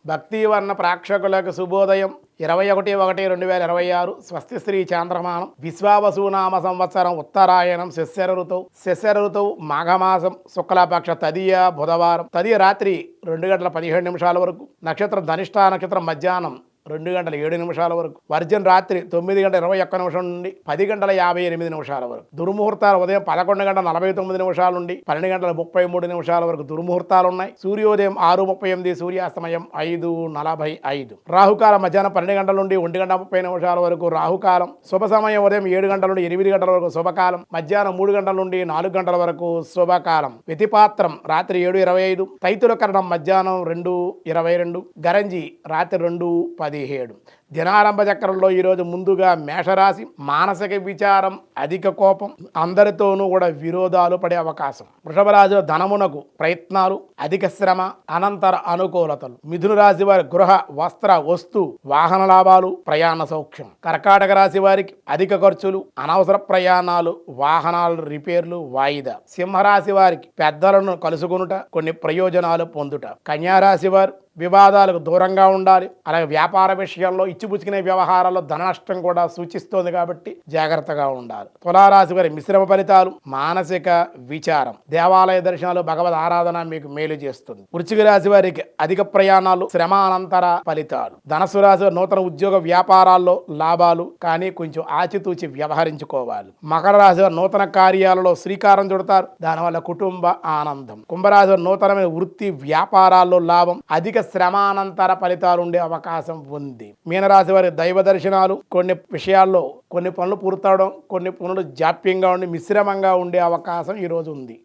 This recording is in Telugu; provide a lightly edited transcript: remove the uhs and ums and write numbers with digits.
భక్తివర్ణ ప్రేక్షకులకు శుభోదయం 21/1/2026 స్వస్తి శ్రీ చాంద్రమానం విశ్వావసునామ సంవత్సరం ఉత్తరాయణం శస్యర ఋతువు మాఘమాసం శుక్లపక్ష తదియ బుధవారం తదియ రాత్రి 2:17 వరకు నక్షత్రం ధనిష్ఠా నక్షత్రం మధ్యాహ్నం 2:07 వరకు వర్జన్ రాత్రి 9:21 నుండి 10:58 వరకు దుర్ముహూర్తాలు ఉదయం 11:49 నుండి 12:33 వరకు దుర్ముహూర్తాలు ఉన్నాయి. సూర్యోదయం 6:38 సూర్యాస్తమయం 5:45 రాహుకాలం మధ్యాహ్నం 12 గంటల నుండి 1:30 వరకు రాహుకాలం శుభ సమయం ఉదయం 7 గంటల నుండి 8 గంటల వరకు శుభకాలం మధ్యాహ్నం 3 గంటల నుండి 4 గంటల వరకు శుభకాలం వ్యతిపాత్రం రాత్రి 7:25 తైతుల కరణం మధ్యాహ్నం 2:22 గరంజి రాత్రి 2:17 దినారంభ చక్రంలో ఈరోజు ముందుగా మేషరాశి మానసిక విచారం అధిక కోపం అందరితోనూ కూడా విరోధాలు పడే అవకాశం. వృషభ రాశిలో ధనమునకు ప్రయత్నాలు అధిక శ్రమ అనంతర అనుకూలతలు. మిథున రాశి వారి గృహ వస్త్ర వస్తు వాహన లాభాలు ప్రయాణ సౌఖ్యం. కర్కాటక రాశి వారికి అధిక ఖర్చులు అనవసర ప్రయాణాలు వాహనాలు రిపేర్లు వాయిదా. సింహరాశి వారికి పెద్దలను కలుసుకొనుట కొన్ని ప్రయోజనాలు పొందుట. కన్యారాశి వారు వివాదాలకు దూరంగా ఉండాలి. అలాగే వ్యాపార విషయాల్లో ఇచ్చిపుచ్చుకునే వ్యవహారాల్లో ధన నష్టం కూడా సూచిస్తోంది కాబట్టి జాగ్రత్తగా ఉండాలి. తులారాశి వారి మిశ్రమ ఫలితాలు మానసిక విచారం దేవాలయ దర్శనాలు భగవద్ ఆరాధన మీకు మేలు చేస్తుంది. వృశ్చిక రాశి వారికి అధిక ప్రయాణాలు శ్రమ అనంతర ఫలితాలు. ధనస్సు రాశి వారి నూతన ఉద్యోగ వ్యాపారాల్లో లాభాలు కానీ కొంచెం ఆచితూచి వ్యవహరించుకోవాలి. మకర రాశి వారి నూతన కార్యాలలో శ్రీకారం చుడతారు, దానివల్ల కుటుంబ ఆనందం. కుంభరాశి వారి నూతనమైన వృత్తి వ్యాపారాల్లో లాభం అధిక శ్రమానంతర ఫలితాలు ఉండే అవకాశం ఉంది. మీనరాశి వారి దైవ దర్శనాలు కొన్ని విషయాల్లో కొన్ని పనులు పూర్తవడం కొన్ని పనులు జాప్యంగా ఉండి మిశ్రమంగా ఉండే అవకాశం ఈరోజు ఉంది.